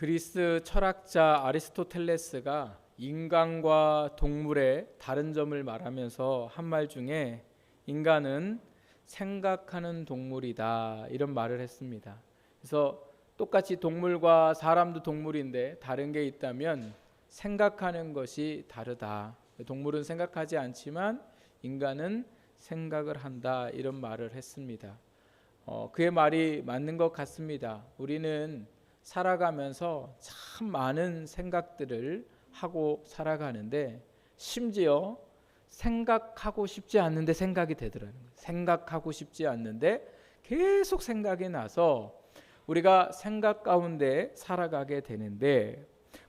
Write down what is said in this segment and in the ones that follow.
그리스 철학자 아리스토텔레스가 인간과 동물의 다른 점을 말하면서 한 말 중에 인간은 생각하는 동물이다 이런 말을 했습니다. 그래서 똑같이 동물과 사람도 동물인데 다른 게 있다면 생각하는 것이 다르다. 동물은 생각하지 않지만 인간은 생각을 한다 이런 말을 했습니다. 그의 말이 맞는 것 같습니다. 우리는 살아가면서 참 많은 생각들을 하고 살아가는데 심지어 생각하고 싶지 않는데 생각이 되더라는 거예요. 생각하고 싶지 않는데 계속 생각이 나서 우리가 생각 가운데 살아가게 되는데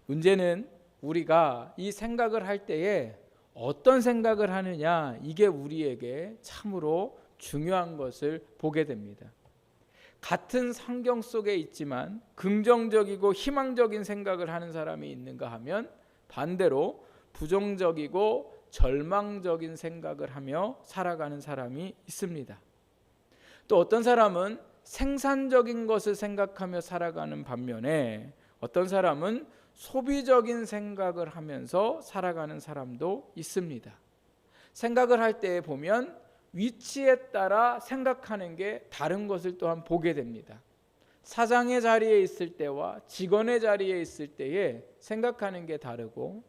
문제는 우리가 이 생각을 할 때에 어떤 생각을 하느냐 이게 우리에게 참으로 중요한 것을 보게 됩니다. 같은 성경 속에 있지만 긍정적이고 희망적인 생각을 하는 사람이 있는가 하면 반대로 부정적이고 절망적인 생각을 하며 살아가는 사람이 있습니다. 또 어떤 사람은 생산적인 것을 생각하며 살아가는 반면에 어떤 사람은 소비적인 생각을 하면서 살아가는 사람도 있습니다. 생각을 할 때 보면 위치에 따라 생각하는 게 다른 것을 또한 보게 됩니다. 사장의 자리에 있을 때와 직원의 자리에 있을 때에 생각하는 게 다르고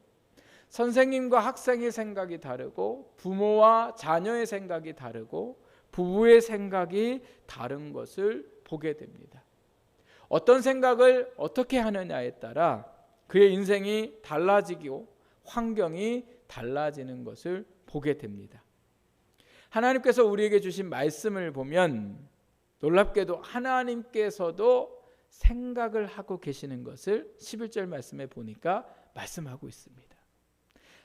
선생님과 학생의 생각이 다르고 부모와 자녀의 생각이 다르고 부부의 생각이 다른 것을 보게 됩니다. 어떤 생각을 어떻게 하느냐에 따라 그의 인생이 달라지고 환경이 달라지는 것을 보게 됩니다. 하나님께서 우리에게 주신 말씀을 보면 놀랍게도 하나님께서도 생각을 하고 계시는 것을 11절 말씀에 보니까 말씀하고 있습니다.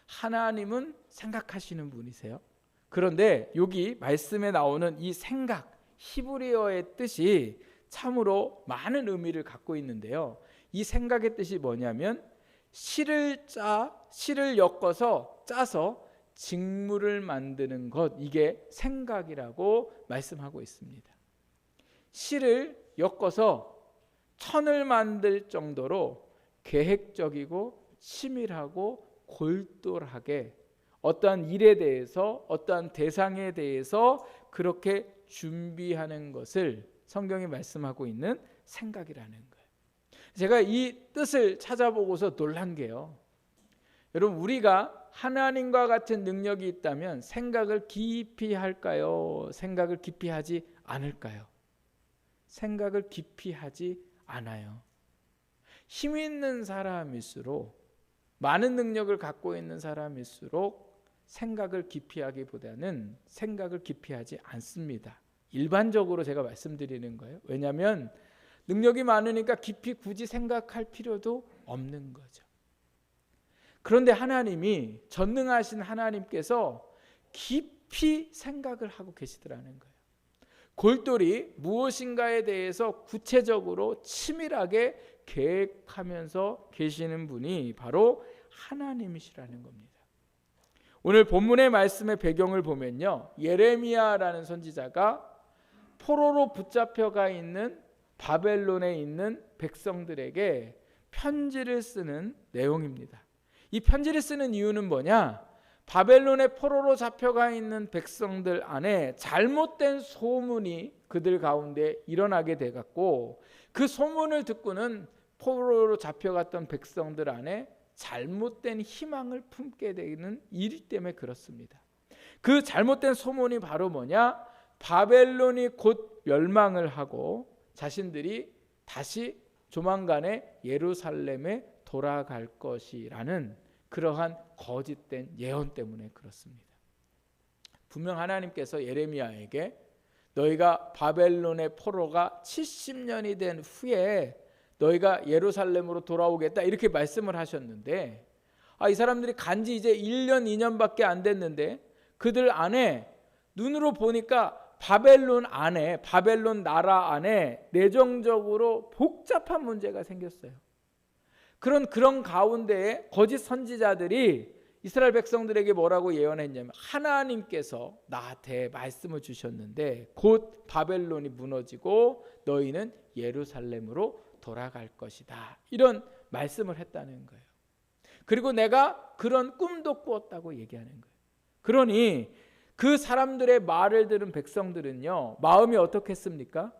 하나님은 생각하시는 분이세요. 그런데 여기 말씀에 나오는 이 생각, 히브리어의 뜻이 참으로 많은 의미를 갖고 있는데요. 이 생각의 뜻이 뭐냐면 실을 엮어서 짜서 직물을 만드는 것, 이게 생각이라고 말씀하고 있습니다. 실을 엮어서 천을 만들 정도로 계획적이고 치밀하고 골똘하게 어떠한 일에 대해서 어떠한 대상에 대해서 그렇게 준비하는 것을 성경이 말씀하고 있는 생각이라는 거예요. 제가 이 뜻을 찾아보고서 놀란 게요. 여러분 우리가 하나님과 같은 능력이 있다면 생각을 깊이 할까요? 생각을 깊이 하지 않을까요? 생각을 깊이 하지 않아요. 힘 있는 사람일수록 많은 능력을 갖고 있는 사람일수록 생각을 깊이 하기보다는 생각을 깊이 하지 않습니다. 일반적으로 제가 말씀드리는 거예요. 왜냐하면 능력이 많으니까 깊이 굳이 생각할 필요도 없는 거죠. 그런데 하나님이 전능하신 하나님께서 깊이 생각을 하고 계시더라는 거예요. 골똘히 무엇인가에 대해서 구체적으로 치밀하게 계획하면서 계시는 분이 바로 하나님이시라는 겁니다. 오늘 본문의 말씀의 배경을 보면요, 예레미야라는 선지자가 포로로 붙잡혀가 있는 바벨론에 있는 백성들에게 편지를 쓰는 내용입니다. 이 편지를 쓰는 이유는 뭐냐? 바벨론의 포로로 잡혀가 있는 백성들 안에 잘못된 소문이 그들 가운데 일어나게 돼갖고 그 소문을 듣고는 포로로 잡혀갔던 백성들 안에 잘못된 희망을 품게 되는 일 때문에 그렇습니다. 그 잘못된 소문이 바로 뭐냐? 바벨론이 곧 멸망을 하고 자신들이 다시 조만간에 예루살렘에 돌아갈 것이라는 그러한 거짓된 예언 때문에 그렇습니다. 분명 하나님께서 예레미야에게 너희가 바벨론의 포로가 70년이 된 후에 너희가 예루살렘으로 돌아오겠다 이렇게 말씀을 하셨는데 이 사람들이 간지 이제 1년 2년밖에 안 됐는데 그들 안에 눈으로 보니까 바벨론 나라 안에 내정적으로 복잡한 문제가 생겼어요. 그런 가운데에 거짓 선지자들이 이스라엘 백성들에게 뭐라고 예언했냐면 하나님께서 나한테 말씀을 주셨는데 곧 바벨론이 무너지고 너희는 예루살렘으로 돌아갈 것이다. 이런 말씀을 했다는 거예요. 그리고 내가 그런 꿈도 꾸었다고 얘기하는 거예요. 그러니 그 사람들의 말을 들은 백성들은요, 마음이 어떻겠습니까?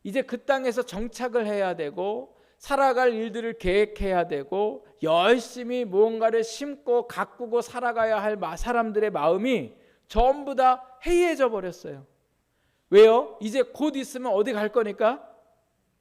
이제 그 땅에서 정착을 해야 되고 살아갈 일들을 계획해야 되고 열심히 무언가를 심고 가꾸고 살아가야 할 사람들의 마음이 전부 다 해이해져 버렸어요. 왜요? 이제 곧 있으면 어디 갈 거니까?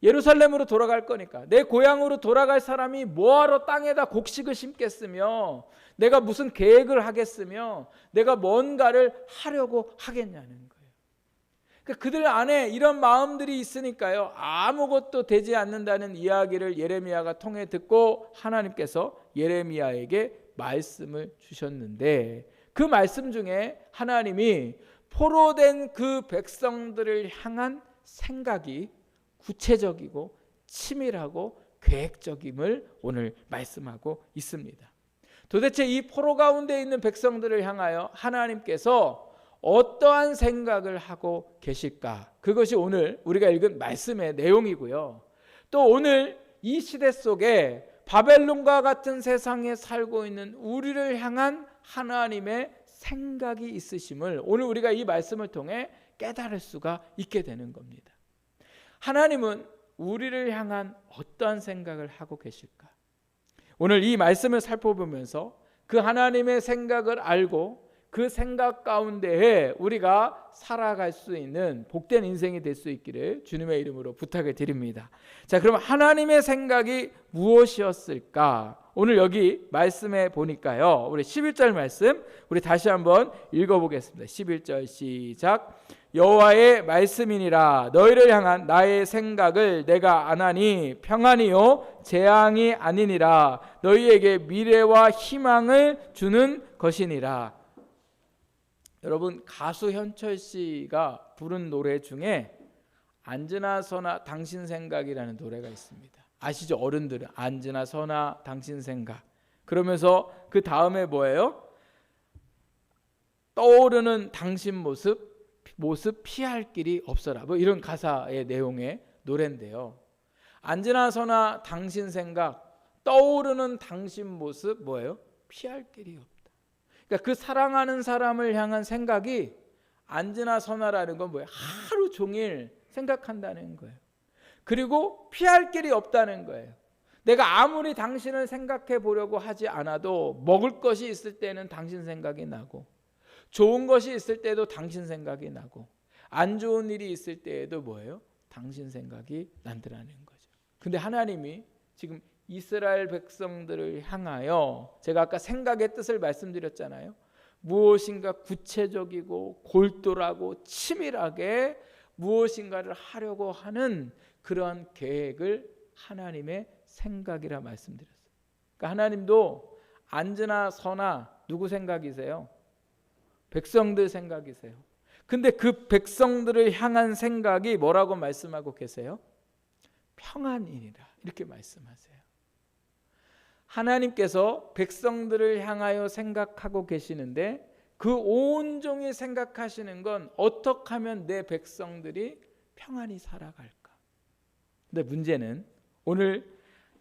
예루살렘으로 돌아갈 거니까. 내 고향으로 돌아갈 사람이 뭐하러 땅에다 곡식을 심겠으며 내가 무슨 계획을 하겠으며 내가 뭔가를 하려고 하겠냐는 거예요. 그들 안에 이런 마음들이 있으니까요, 아무것도 되지 않는다는 이야기를 예레미야가 통해 듣고 하나님께서 예레미야에게 말씀을 주셨는데 그 말씀 중에 하나님이 포로된 그 백성들을 향한 생각이 구체적이고 치밀하고 계획적임을 오늘 말씀하고 있습니다. 도대체 이 포로 가운데 있는 백성들을 향하여 하나님께서 어떠한 생각을 하고 계실까? 그것이 오늘 우리가 읽은 말씀의 내용이고요. 또 오늘 이 시대 속에 바벨론과 같은 세상에 살고 있는 우리를 향한 하나님의 생각이 있으심을 오늘 우리가 이 말씀을 통해 깨달을 수가 있게 되는 겁니다. 하나님은 우리를 향한 어떠한 생각을 하고 계실까? 오늘 이 말씀을 살펴보면서 그 하나님의 생각을 알고 그 생각 가운데에 우리가 살아갈 수 있는 복된 인생이 될 수 있기를 주님의 이름으로 부탁을 드립니다. 자, 그럼 하나님의 생각이 무엇이었을까? 오늘 여기 말씀에 보니까요, 우리 11절 말씀 우리 다시 한번 읽어보겠습니다. 11절 시작. 여호와의 말씀이니라. 너희를 향한 나의 생각을 내가 아나니 평안이요 재앙이 아니니라. 너희에게 미래와 희망을 주는 것이니라. 여러분, 가수 현철 씨가 부른 노래 중에 앉으나 서나 당신 생각이라는 노래가 있습니다. 아시죠? 어른들은 앉으나 서나 당신 생각. 그러면서 그 다음에 뭐예요? 떠오르는 당신 모습 피할 길이 없어라. 뭐 이런 가사의 내용의 노래인데요. 앉으나 서나 당신 생각, 떠오르는 당신 모습 뭐예요? 피할 길이 없다. 그러니까 그 사랑하는 사람을 향한 생각이 앉으나 서나라는 건 뭐예요? 하루 종일 생각한다는 거예요. 그리고 피할 길이 없다는 거예요. 내가 아무리 당신을 생각해 보려고 하지 않아도 먹을 것이 있을 때는 당신 생각이 나고 좋은 것이 있을 때도 당신 생각이 나고 안 좋은 일이 있을 때에도 뭐예요? 당신 생각이 난다는 거죠. 근데 하나님이 지금 이스라엘 백성들을 향하여 제가 아까 생각의 뜻을 말씀드렸잖아요. 무엇인가 구체적이고 골똘하고 치밀하게 무엇인가를 하려고 하는 그러한 계획을 하나님의 생각이라 말씀드렸어요. 그러니까 하나님도 앉으나 서나 누구 생각이세요? 백성들 생각이세요. 근데 그 백성들을 향한 생각이 뭐라고 말씀하고 계세요? 평안이니라 이렇게 말씀하세요. 하나님께서 백성들을 향하여 생각하고 계시는데 그 온종일 생각하시는 건 어떻게 하면 내 백성들이 평안히 살아갈까? 근데 문제는 오늘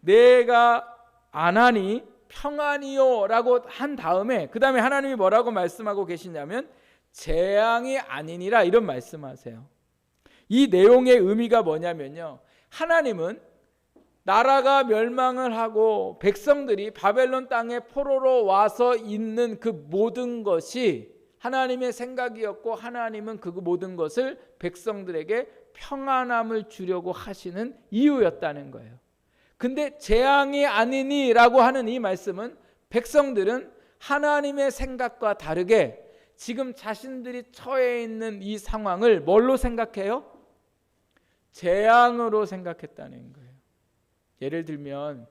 내가 안 하니 평안이요 라고 한 다음에 그 다음에 하나님이 뭐라고 말씀하고 계시냐면 재앙이 아니니라 이런 말씀하세요. 이 내용의 의미가 뭐냐면요, 하나님은 나라가 멸망을 하고 백성들이 바벨론 땅에 포로로 와서 있는 그 모든 것이 하나님의 생각이었고 하나님은 그 모든 것을 백성들에게 평안함을 주려고 하시는 이유였다는 거예요. 근데 재앙이 아니니라고 하는 이 말씀은 백성들은 하나님의 생각과 다르게 지금 자신들이 처해 있는 이 상황을 뭘로 생각해요? 재앙으로 생각했다는 거예요. 예를 들면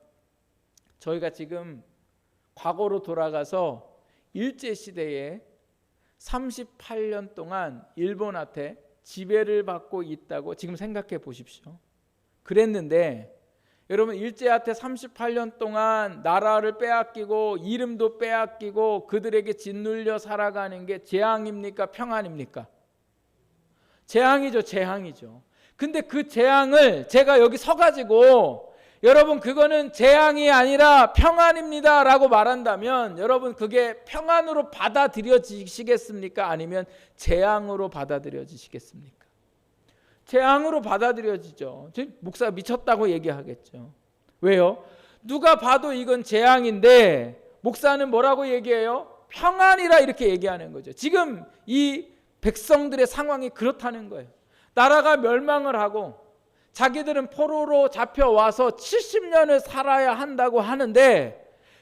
저희가 지금 과거로 돌아가서 일제시대에 38년 동안 일본한테 지배를 받고 있다고 지금 생각해 보십시오. 그랬는데 여러분 일제한테 38년 동안 나라를 빼앗기고 이름도 빼앗기고 그들에게 짓눌려 살아가는 게 재앙입니까? 평안입니까? 재앙이죠. 재앙이죠. 근데 그 재앙을 제가 여기 서가지고 여러분 그거는 재앙이 아니라 평안입니다 라고 말한다면 여러분 그게 평안으로 받아들여지시겠습니까? 아니면 재앙으로 받아들여지시겠습니까? 재앙으로 받아들여지죠. 목사가 미쳤다고 얘기하겠죠. 왜요? 누가 봐도 이건 재앙인데 목사는 뭐라고 얘기해요? 평안이라 이렇게 얘기하는 거죠. 지금 이 백성들의 상황이 그렇다는 거예요. 나라가 멸망을 하고 자기들은 포로로 잡혀와서 70년을 살아야 한다고 하는데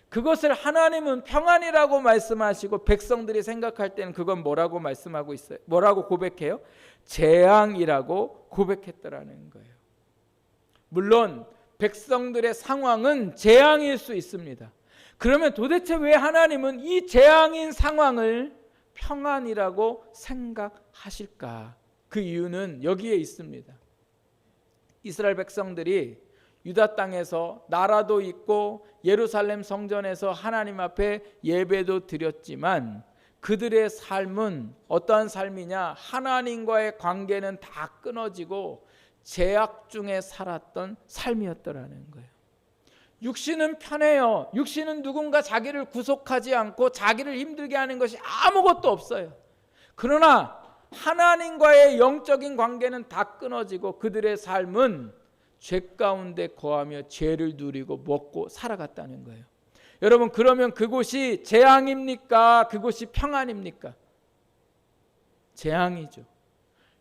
그것을 하나님은 평안이라고 말씀하시고 백성들이 생각할 때는 그건 뭐라고 말씀하고 있어요? 뭐라고 고백해요? 재앙이라고 고백했더라는 거예요. 물론 백성들의 상황은 재앙일 수 있습니다. 그러면 도대체 왜 하나님은 이 재앙인 상황을 평안이라고 생각하실까? 그 이유는 여기에 있습니다. 이스라엘 백성들이 유다 땅에서 나라도 있고 예루살렘 성전에서 하나님 앞에 예배도 드렸지만 그들의 삶은 어떠한 삶이냐? 하나님과의 관계는 다 끊어지고 죄악 중에 살았던 삶이었더라는 거예요. 육신은 편해요. 육신은 누군가 자기를 구속하지 않고 자기를 힘들게 하는 것이 아무것도 없어요. 그러나 하나님과의 영적인 관계는 다 끊어지고 그들의 삶은 죄 가운데 거하며 죄를 누리고 먹고 살아갔다는 거예요. 여러분 그러면 그곳이 재앙입니까? 그곳이 평안입니까? 재앙이죠.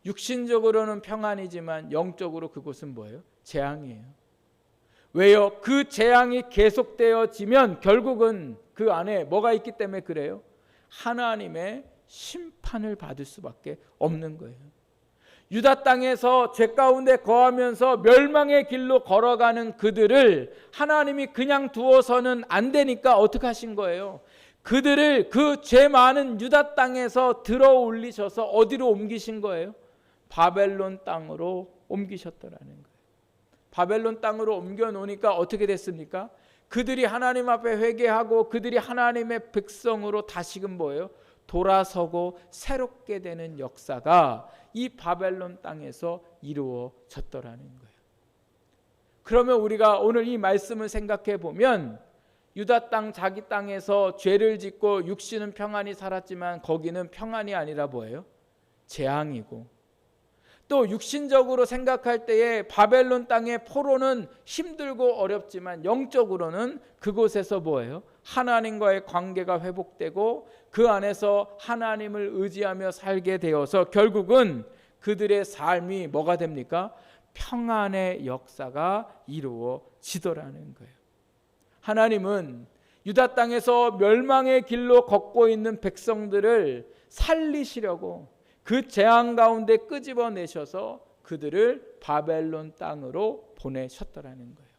육신적으로는 평안이지만 영적으로 그곳은 뭐예요? 재앙이에요. 왜요? 그 재앙이 계속되어지면 결국은 그 안에 뭐가 있기 때문에 그래요? 하나님의 심판을 받을 수밖에 없는 거예요. 유다 땅에서 죄 가운데 거하면서 멸망의 길로 걸어가는 그들을 하나님이 그냥 두어서는 안 되니까 어떻게 하신 거예요? 그들을 그 죄 많은 유다 땅에서 들어 올리셔서 어디로 옮기신 거예요? 바벨론 땅으로 옮기셨더라는 거예요. 바벨론 땅으로 옮겨 놓으니까 어떻게 됐습니까? 그들이 하나님 앞에 회개하고 그들이 하나님의 백성으로 다시금 뭐예요? 돌아서고 새롭게 되는 역사가 이 바벨론 땅에서 이루어졌더라는 거예요. 그러면 우리가 오늘 이 말씀을 생각해 보면 유다 땅 자기 땅에서 죄를 짓고 육신은 평안히 살았지만 거기는 평안이 아니라 뭐예요? 재앙이고 또 육신적으로 생각할 때에 바벨론 땅의 포로는 힘들고 어렵지만 영적으로는 그곳에서 뭐예요? 하나님과의 관계가 회복되고 그 안에서 하나님을 의지하며 살게 되어서 결국은 그들의 삶이 뭐가 됩니까? 평안의 역사가 이루어지더라는 거예요. 하나님은 유다 땅에서 멸망의 길로 걷고 있는 백성들을 살리시려고 그 재앙 가운데 끄집어내셔서 그들을 바벨론 땅으로 보내셨더라는 거예요.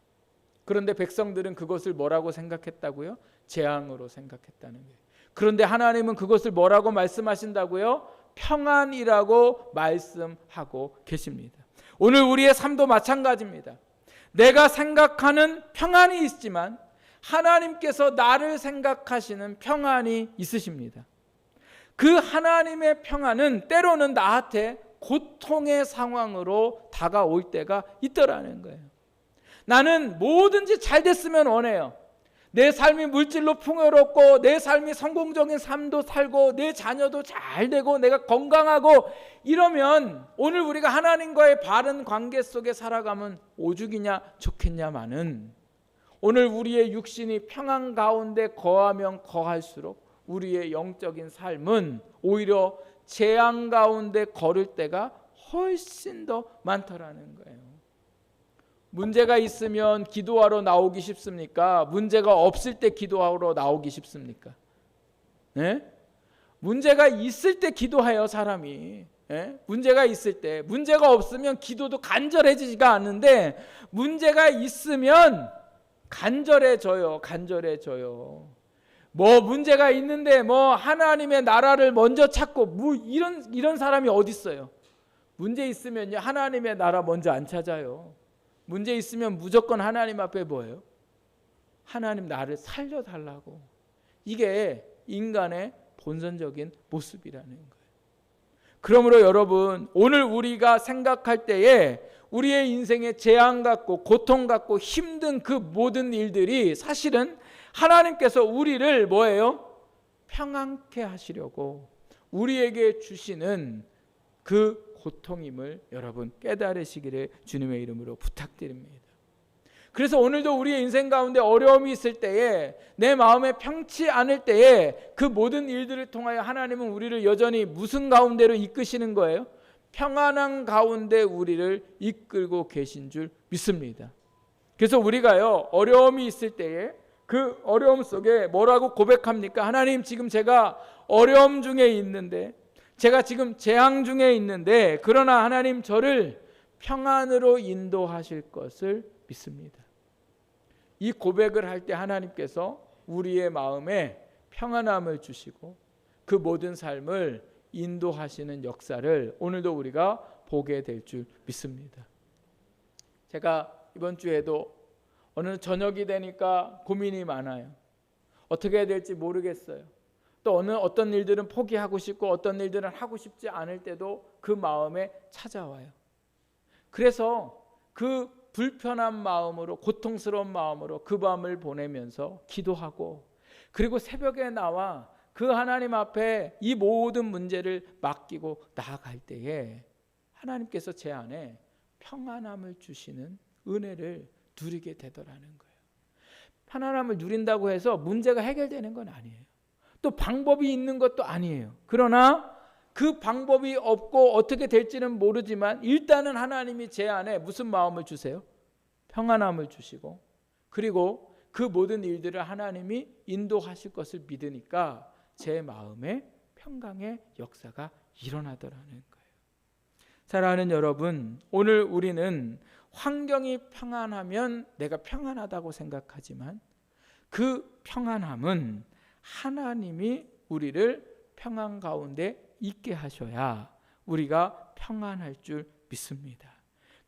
그런데 백성들은 그것을 뭐라고 생각했다고요? 재앙으로 생각했다는 거예요. 그런데 하나님은 그것을 뭐라고 말씀하신다고요? 평안이라고 말씀하고 계십니다. 오늘 우리의 삶도 마찬가지입니다. 내가 생각하는 평안이 있지만 하나님께서 나를 생각하시는 평안이 있으십니다. 그 하나님의 평안은 때로는 나한테 고통의 상황으로 다가올 때가 있더라는 거예요. 나는 뭐든지 잘 됐으면 원해요. 내 삶이 물질로 풍요롭고 내 삶이 성공적인 삶도 살고 내 자녀도 잘 되고 내가 건강하고 이러면 오늘 우리가 하나님과의 바른 관계 속에 살아가면 오죽이냐 좋겠냐마는 오늘 우리의 육신이 평안 가운데 거하면 거할수록 우리의 영적인 삶은 오히려 재앙 가운데 걸을 때가 훨씬 더 많더라는 거예요. 문제가 있으면 기도하러 나오기 쉽습니까? 문제가 없을 때 기도하러 나오기 쉽습니까? 네? 문제가 있을 때 기도해요, 사람이. 네? 문제가 있을 때. 문제가 없으면 기도도 간절해지지가 않는데 문제가 있으면 간절해져요. 뭐 문제가 있는데 뭐 하나님의 나라를 먼저 찾고 뭐 이런 사람이 어디 있어요? 문제 있으면요 하나님의 나라 먼저 안 찾아요. 문제 있으면 무조건 하나님 앞에 뭐예요? 하나님 나를 살려달라고. 이게 인간의 본선적인 모습이라는 거예요. 그러므로 여러분, 오늘 우리가 생각할 때에 우리의 인생에 재앙 같고 고통 같고 힘든 그 모든 일들이 사실은 하나님께서 우리를 뭐예요? 평안케 하시려고 우리에게 주시는 그 고통임을 여러분 깨달으시기를 주님의 이름으로 부탁드립니다. 그래서 오늘도 우리의 인생 가운데 어려움이 있을 때에, 내 마음에 평치 않을 때에 그 모든 일들을 통하여 하나님은 우리를 여전히 무슨 가운데로 이끄시는 거예요? 평안한 가운데 우리를 이끌고 계신 줄 믿습니다. 그래서 우리가요, 어려움이 있을 때에 그 어려움 속에 뭐라고 고백합니까? 하나님, 지금 제가 어려움 중에 있는데, 제가 지금 재앙 중에 있는데, 그러나 하나님 저를 평안으로 인도하실 것을 믿습니다. 이 고백을 할 때 하나님께서 우리의 마음에 평안함을 주시고 그 모든 삶을 인도하시는 역사를 오늘도 우리가 보게 될 줄 믿습니다. 제가 이번 주에도 어느 저녁이 되니까 고민이 많아요. 어떻게 해야 될지 모르겠어요. 또 어떤 일들은 포기하고 싶고 어떤 일들은 하고 싶지 않을 때도 그 마음에 찾아와요. 그래서 그 불편한 마음으로, 고통스러운 마음으로 그 밤을 보내면서 기도하고, 그리고 새벽에 나와 그 하나님 앞에 이 모든 문제를 맡기고 나아갈 때에 하나님께서 제 안에 평안함을 주시는 은혜를 누리게 되더라는 거예요. 편안함을 누린다고 해서 문제가 해결되는 건 아니에요. 또 방법이 있는 것도 아니에요. 그러나 그 방법이 없고 어떻게 될지는 모르지만 일단은 하나님이 제 안에 무슨 마음을 주세요? 평안함을 주시고, 그리고 그 모든 일들을 하나님이 인도하실 것을 믿으니까 제 마음에 평강의 역사가 일어나더라는 거예요. 사랑하는 여러분, 오늘 우리는 환경이 평안하면 내가 평안하다고 생각하지만 그 평안함은 하나님이 우리를 평안 가운데 있게 하셔야 우리가 평안할 줄 믿습니다.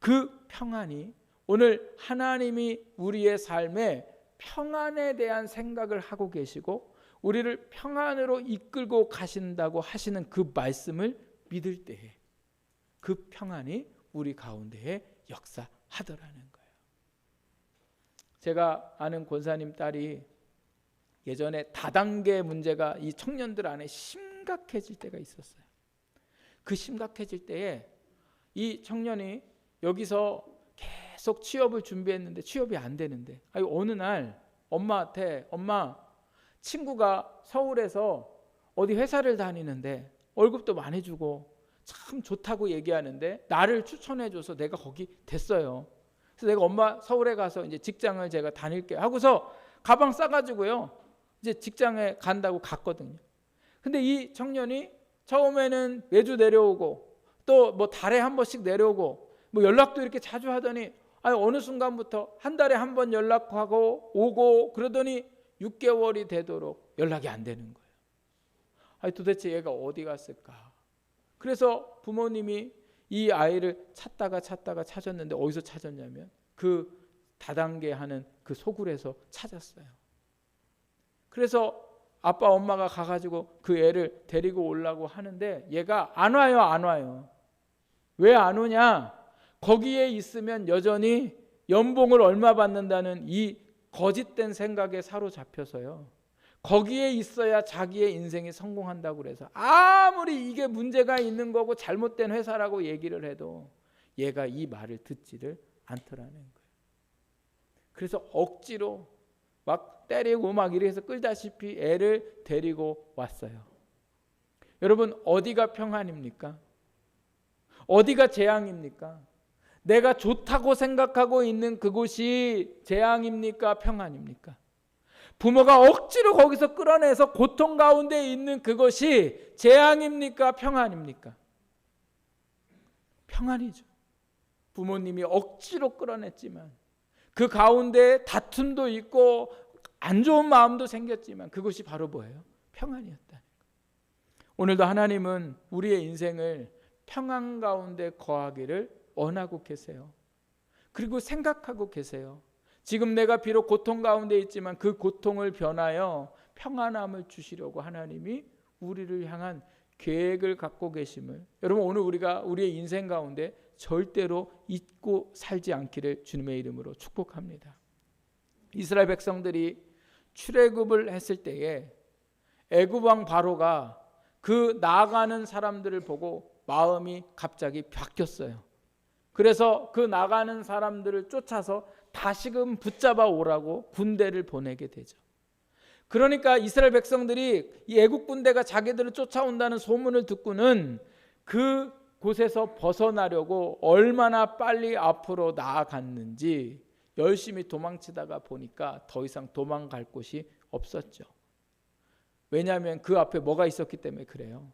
그 평안이 오늘 하나님이 우리의 삶에 평안에 대한 생각을 하고 계시고 우리를 평안으로 이끌고 가신다고 하시는 그 말씀을 믿을 때에 그 평안이 우리 가운데에 역사하더라는 거예요. 제가 아는 권사님 딸이 예전에 다단계 문제가 이 청년들 안에 심각해질 때가 있었어요. 그 심각해질 때에 이 청년이 여기서 계속 취업을 준비했는데 취업이 안 되는데, 어느 날 엄마한테, 엄마, 친구가 서울에서 어디 회사를 다니는데 월급도 많이 주고 참 좋다고 얘기하는데 나를 추천해줘서 내가 거기 됐어요. 그래서 내가 엄마 서울에 가서 이제 직장을 제가 다닐게 하고서 가방 싸가지고요 이제 직장에 간다고 갔거든요. 근데 이 청년이 처음에는 매주 내려오고 또 뭐 달에 한 번씩 내려오고 뭐 연락도 이렇게 자주 하더니 어느 순간부터 한 달에 한 번 연락하고 오고 그러더니 6개월이 되도록 연락이 안 되는 거예요. 도대체 얘가 어디 갔을까? 그래서 부모님이 이 아이를 찾다가 찾았는데 어디서 찾았냐면 그 다단계 하는 그 소굴에서 찾았어요. 그래서 아빠 엄마가 가가지고 그 애를 데리고 오려고 하는데 얘가 안 와요. 왜 안 오냐? 거기에 있으면 여전히 연봉을 얼마 받는다는 이 거짓된 생각에 사로잡혀서요. 거기에 있어야 자기의 인생이 성공한다고 그래서 아무리 이게 문제가 있는 거고 잘못된 회사라고 얘기를 해도 얘가 이 말을 듣지를 않더라는 거예요. 그래서 억지로 막 때리고 막 이래서 끌다시피 애를 데리고 왔어요. 여러분, 어디가 평안입니까? 어디가 재앙입니까? 내가 좋다고 생각하고 있는 그곳이 재앙입니까? 평안입니까? 부모가 억지로 거기서 끌어내서 고통 가운데 있는 그것이 재앙입니까? 평안입니까? 평안이죠. 부모님이 억지로 끌어냈지만 그 가운데 다툼도 있고 안 좋은 마음도 생겼지만 그것이 바로 뭐예요? 평안이었다는 거예요. 오늘도 하나님은 우리의 인생을 평안 가운데 거하기를 원하고 계세요. 그리고 생각하고 계세요. 지금 내가 비록 고통 가운데 있지만 그 고통을 변하여 평안함을 주시려고 하나님이 우리를 향한 계획을 갖고 계심을, 여러분 오늘 우리가 우리의 인생 가운데 절대로 잊고 살지 않기를 주님의 이름으로 축복합니다. 이스라엘 백성들이 출애굽을 했을 때에 애굽 왕 바로가 그 나아가는 사람들을 보고 마음이 갑자기 바뀌었어요. 그래서 그 나가는 사람들을 쫓아서 다시금 붙잡아 오라고 군대를 보내게 되죠. 그러니까 이스라엘 백성들이 이 애국 군대가 자기들을 쫓아온다는 소문을 듣고는 그 곳에서 벗어나려고 얼마나 빨리 앞으로 나아갔는지 열심히 도망치다가 보니까 더 이상 도망갈 곳이 없었죠. 왜냐하면 그 앞에 뭐가 있었기 때문에 그래요.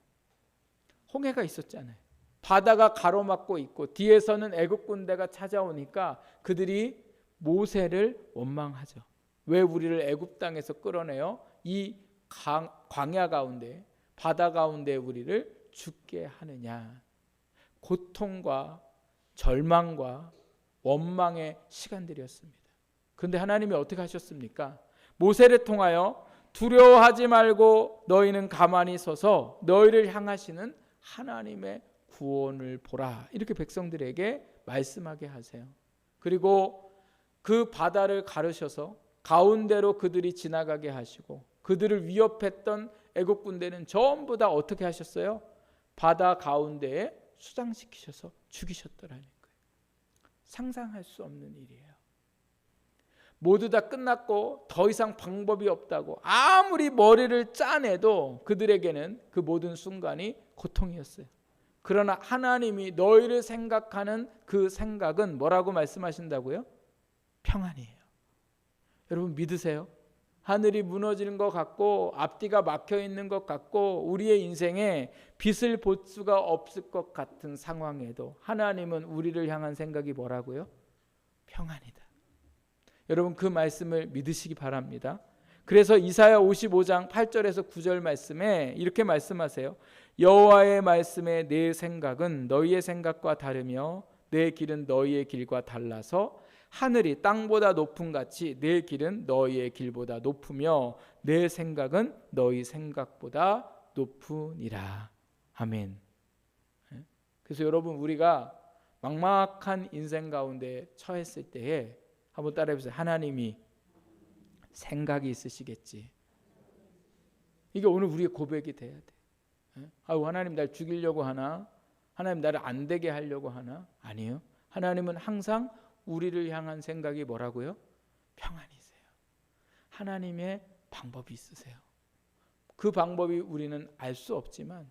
홍해가 있었잖아요. 바다가 가로막고 있고 뒤에서는 애국 군대가 찾아오니까 그들이 모세를 원망하죠. 왜 우리를 애굽 땅에서 끌어내어 이 광야 가운데, 바다 가운데 우리를 죽게 하느냐. 고통과 절망과 원망의 시간들이었습니다. 그런데 하나님이 어떻게 하셨습니까? 모세를 통하여 두려워하지 말고 너희는 가만히 서서 너희를 향하시는 하나님의 구원을 보라, 이렇게 백성들에게 말씀하게 하세요. 그리고 그 바다를 가르셔서 가운데로 그들이 지나가게 하시고 그들을 위협했던 애국 군대는 전부 다 어떻게 하셨어요? 바다 가운데에 수장시키셔서 죽이셨더라는 거예요. 상상할 수 없는 일이에요. 모두 다 끝났고 더 이상 방법이 없다고 아무리 머리를 짜내도 그들에게는 그 모든 순간이 고통이었어요. 그러나 하나님이 너희를 생각하는 그 생각은 뭐라고 말씀하신다고요? 평안이에요. 여러분 믿으세요? 하늘이 무너지는 것 같고 앞뒤가 막혀 있는 것 같고 우리의 인생에 빛을 볼 수가 없을 것 같은 상황에도 하나님은 우리를 향한 생각이 뭐라고요? 평안이다. 여러분 그 말씀을 믿으시기 바랍니다. 그래서 이사야 55장 8절에서 9절 말씀에 이렇게 말씀하세요. 여호와의 말씀에 내 생각은 너희의 생각과 다르며 내 길은 너희의 길과 달라서 하늘이 땅보다 높음 같이 내 길은 너희의 길보다 높으며 내 생각은 너희 생각보다 높으니라. 아멘. 그래서 여러분 우리가 막막한 인생 가운데 처했을 때에 한번 따라해보세요. 하나님이 생각이 있으시겠지. 이게 오늘 우리의 고백이 돼야 돼. 아유, 하나님 날 죽이려고 하나? 하나님 나를 안 되게 하려고 하나? 아니에요. 하나님은 항상 우리를 향한 생각이 뭐라고요? 평안이세요. 하나님의 방법이 있으세요. 그 방법이 우리는 알 수 없지만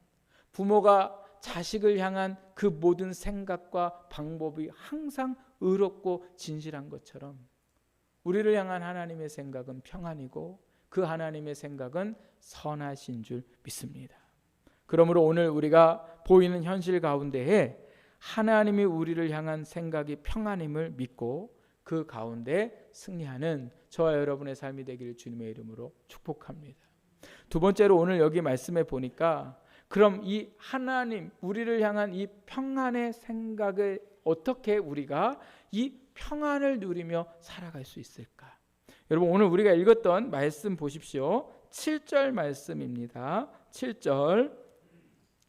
부모가 자식을 향한 그 모든 생각과 방법이 항상 의롭고 진실한 것처럼 우리를 향한 하나님의 생각은 평안이고 그 하나님의 생각은 선하신 줄 믿습니다. 그러므로 오늘 우리가 보이는 현실 가운데에 하나님이 우리를 향한 생각이 평안임을 믿고 그 가운데 승리하는 저와 여러분의 삶이 되기를 주님의 이름으로 축복합니다. 두 번째로 오늘 여기 말씀에 보니까 그럼 이 하나님 우리를 향한 이 평안의 생각을 어떻게 우리가 이 평안을 누리며 살아갈 수 있을까? 여러분 오늘 우리가 읽었던 말씀 보십시오. 7절 말씀입니다. 7절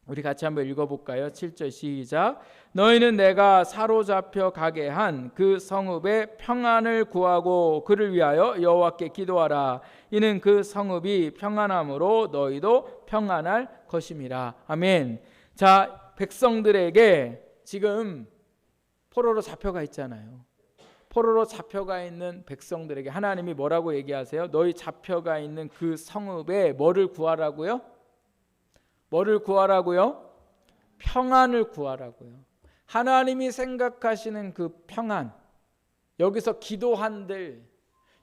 우리 같이 한번 읽어볼까요? 7절 시작. 너희는 내가 사로잡혀 가게 한 그 성읍의 평안을 구하고 그를 위하여 여호와께 기도하라. 이는 그 성읍이 평안함으로 너희도 평안할 것임이라. 아멘. 자, 백성들에게 지금 포로로 잡혀가 있잖아요. 포로로 잡혀가 있는 백성들에게 하나님이 뭐라고 얘기하세요? 너희 잡혀가 있는 그 성읍에 뭐를 구하라고요? 뭐를 구하라고요? 평안을 구하라고요. 하나님이 생각하시는 그 평안, 여기서 기도한들,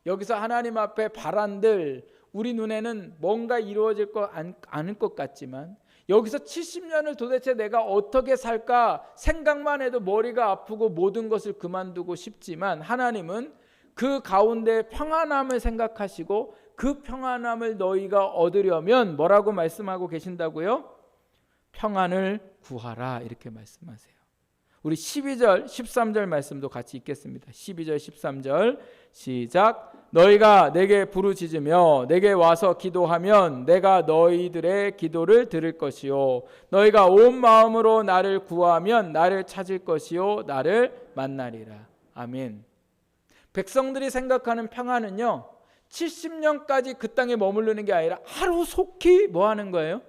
여기서 하나님 앞에 바란들, 우리 눈에는 뭔가 이루어질 것 않을 것 같지만 여기서 70년을 도대체 내가 어떻게 살까 생각만 해도 머리가 아프고 모든 것을 그만두고 싶지만 하나님은 그 가운데 평안함을 생각하시고 그 평안함을 너희가 얻으려면 뭐라고 말씀하고 계신다고요? 평안을 구하라 이렇게 말씀하세요. 우리 12절 13절 말씀도 같이 읽겠습니다. 12절 13절 시작. 너희가 내게 부르짖으며 내게 와서 기도하면 내가 너희들의 기도를 들을 것이요 너희가 온 마음으로 나를 구하면 나를 찾을 것이요 나를 만나리라. 아멘. 백성들이 생각하는 평안은요 70년까지 그 땅에 머무르는 게 아니라 하루속히 뭐 하는 거예요?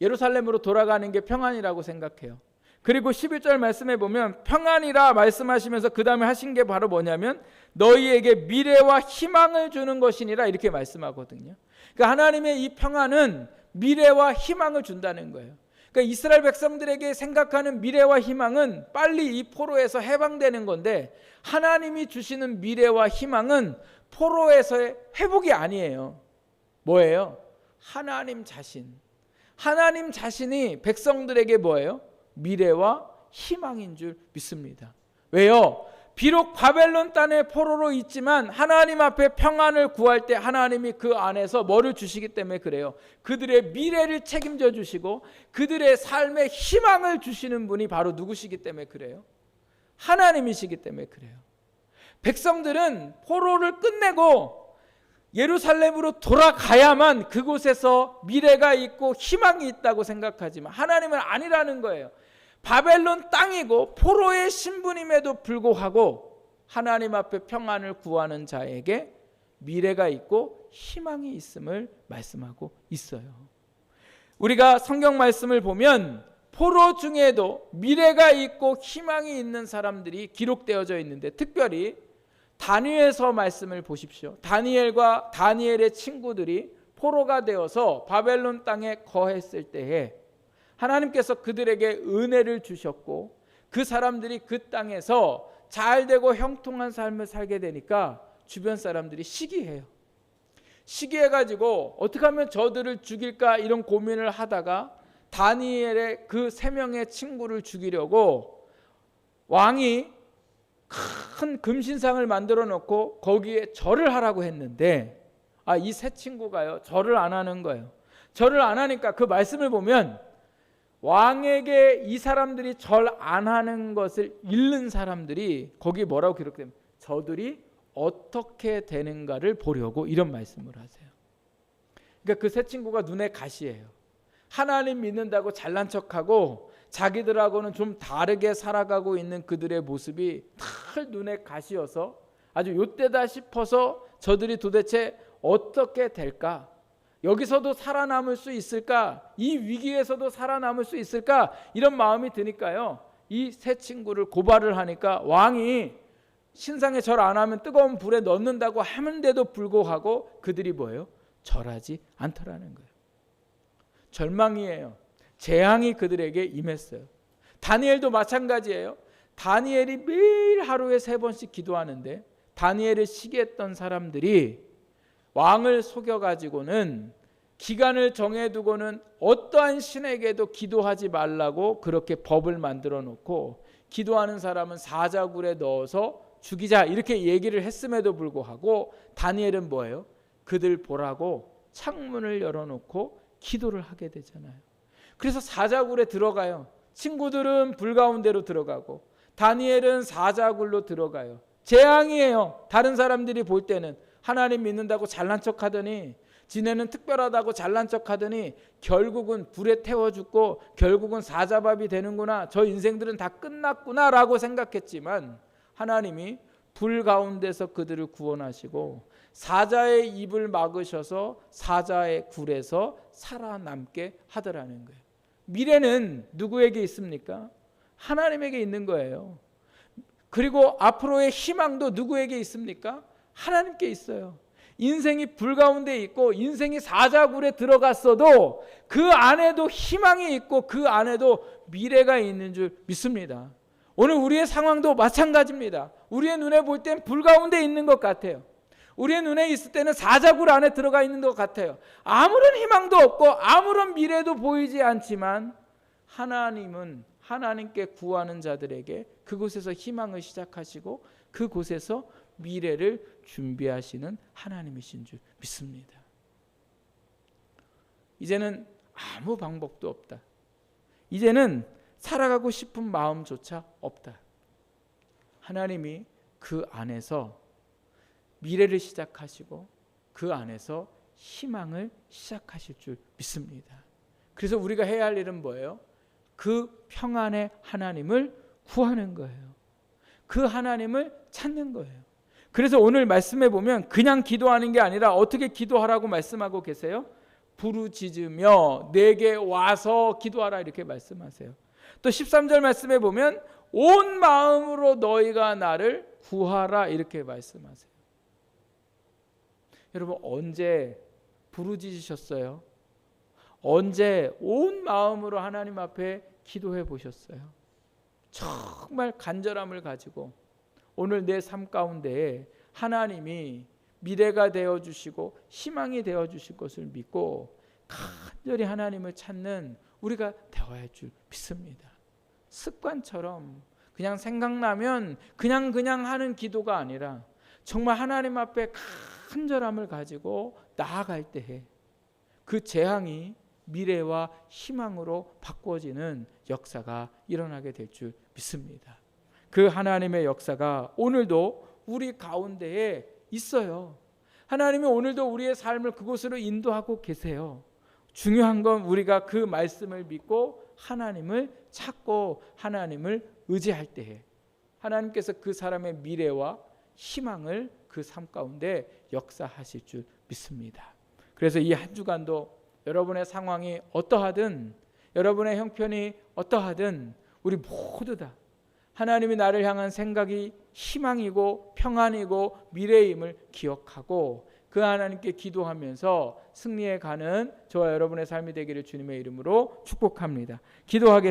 예루살렘으로 돌아가는 게 평안이라고 생각해요. 그리고 11절 말씀에 보면 평안이라 말씀하시면서 그 다음에 하신 게 바로 뭐냐면 너희에게 미래와 희망을 주는 것이니라 이렇게 말씀하거든요. 그러니까 하나님의 이 평안은 미래와 희망을 준다는 거예요. 그러니까 이스라엘 백성들에게 생각하는 미래와 희망은 빨리 이 포로에서 해방되는 건데 하나님이 주시는 미래와 희망은 포로에서의 회복이 아니에요. 뭐예요? 하나님 자신. 하나님 자신이 백성들에게 뭐예요? 미래와 희망인 줄 믿습니다. 왜요? 비록 바벨론 땅의 포로로 있지만 하나님 앞에 평안을 구할 때 하나님이 그 안에서 뭐를 주시기 때문에 그래요. 그들의 미래를 책임져 주시고 그들의 삶의 희망을 주시는 분이 바로 누구시기 때문에 그래요? 하나님이시기 때문에 그래요. 백성들은 포로를 끝내고 예루살렘으로 돌아가야만 그곳에서 미래가 있고 희망이 있다고 생각하지만 하나님은 아니라는 거예요. 바벨론 땅이고 포로의 신분임에도 불구하고 하나님 앞에 평안을 구하는 자에게 미래가 있고 희망이 있음을 말씀하고 있어요. 우리가 성경 말씀을 보면 포로 중에도 미래가 있고 희망이 있는 사람들이 기록되어져 있는데 특별히 다니엘서 말씀을 보십시오. 다니엘과 다니엘의 친구들이 포로가 되어서 바벨론 땅에 거했을 때에 하나님께서 그들에게 은혜를 주셨고 그 사람들이 그 땅에서 잘되고 형통한 삶을 살게 되니까 주변 사람들이 시기해요. 시기해가지고 어떻게 하면 저들을 죽일까 이런 고민을 하다가 다니엘의 그 3명의 친구를 죽이려고 왕이 큰 금신상을 만들어 놓고 거기에 절을 하라고 했는데 이 세 친구가요 절을 안 하는 거예요. 절을 안 하니까 그 말씀을 보면 왕에게 이 사람들이 절 안 하는 것을 읽는 사람들이 거기 뭐라고 기록되면 저들이 어떻게 되는가를 보려고 이런 말씀을 하세요. 그러니까 그 세 친구가 눈에 가시예요. 하나님 믿는다고 잘난 척하고 자기들하고는 좀 다르게 살아가고 있는 그들의 모습이 다 눈에 가시여서 아주 요때다 싶어서 저들이 도대체 어떻게 될까? 여기서도 살아남을 수 있을까? 이 위기에서도 살아남을 수 있을까? 이런 마음이 드니까요. 이 세 친구를 고발을 하니까 왕이 신상에 절 안 하면 뜨거운 불에 넣는다고 하는데도 불구하고 그들이 뭐예요? 절하지 않더라는 거예요. 절망이에요. 재앙이 그들에게 임했어요. 다니엘도 마찬가지예요. 다니엘이 매일 하루에 3번씩 기도하는데 다니엘을 시기했던 사람들이 왕을 속여가지고는 기간을 정해두고는 어떠한 신에게도 기도하지 말라고 그렇게 법을 만들어 놓고 기도하는 사람은 사자굴에 넣어서 죽이자 이렇게 얘기를 했음에도 불구하고 다니엘은 뭐예요? 그들 보라고 창문을 열어놓고 기도를 하게 되잖아요. 그래서 사자굴에 들어가요. 친구들은 불 가운데로 들어가고 다니엘은 사자굴로 들어가요. 재앙이에요. 다른 사람들이 볼 때는 하나님 믿는다고 잘난 척하더니 지네는 특별하다고 잘난 척하더니 결국은 불에 태워 죽고 결국은 사자밥이 되는구나. 저 인생들은 다 끝났구나 라고 생각했지만 하나님이 불 가운데서 그들을 구원하시고 사자의 입을 막으셔서 사자의 굴에서 살아남게 하더라는 거예요. 미래는 누구에게 있습니까? 하나님에게 있는 거예요. 그리고 앞으로의 희망도 누구에게 있습니까? 하나님께 있어요. 인생이 불 가운데 있고 인생이 사자굴에 들어갔어도 그 안에도 희망이 있고 그 안에도 미래가 있는 줄 믿습니다. 오늘 우리의 상황도 마찬가지입니다. 우리의 눈에 볼 땐 불 가운데 있는 것 같아요. 우리의 눈에 있을 때는 사자굴 안에 들어가 있는 것 같아요. 아무런 희망도 없고 아무런 미래도 보이지 않지만 하나님은 하나님께 구하는 자들에게 그곳에서 희망을 시작하시고 그곳에서 미래를 준비하시는 하나님이신 줄 믿습니다. 이제는 아무 방법도 없다. 이제는 살아가고 싶은 마음조차 없다. 하나님이 그 안에서 미래를 시작하시고 그 안에서 희망을 시작하실 줄 믿습니다. 그래서 우리가 해야 할 일은 뭐예요? 그 평안의 하나님을 구하는 거예요. 그 하나님을 찾는 거예요. 그래서 오늘 말씀해 보면 그냥 기도하는 게 아니라 어떻게 기도하라고 말씀하고 계세요? 부르짖으며 내게 와서 기도하라 이렇게 말씀하세요. 또 13절 말씀해 보면 온 마음으로 너희가 나를 구하라 이렇게 말씀하세요. 여러분 언제 부르짖으셨어요? 언제 온 마음으로 하나님 앞에 기도해 보셨어요? 정말 간절함을 가지고 오늘 내 삶 가운데에 하나님이 미래가 되어주시고 희망이 되어주실 것을 믿고 간절히 하나님을 찾는 우리가 되어야 할 줄 믿습니다. 습관처럼 그냥 생각나면 그냥 하는 기도가 아니라 정말 하나님 앞에 간절함을 가지고 나아갈 때에 그 재앙이 미래와 희망으로 바꿔지는 역사가 일어나게 될 줄 믿습니다. 그 하나님의 역사가 오늘도 우리 가운데에 있어요. 하나님이 오늘도 우리의 삶을 그곳으로 인도하고 계세요. 중요한 건 우리가 그 말씀을 믿고 하나님을 찾고 하나님을 의지할 때에 하나님께서 그 사람의 미래와 희망을 그 삶 가운데 역사하실 줄 믿습니다. 그래서 이 한 주간도 여러분의 상황이 어떠하든 여러분의 형편이 어떠하든 우리 모두 다 하나님이 나를 향한 생각이 희망이고 평안이고 미래임을 기억하고 그 하나님께 기도하면서 승리해 가는 저와 여러분의 삶이 되기를 주님의 이름으로 축복합니다. 기도하겠습니다.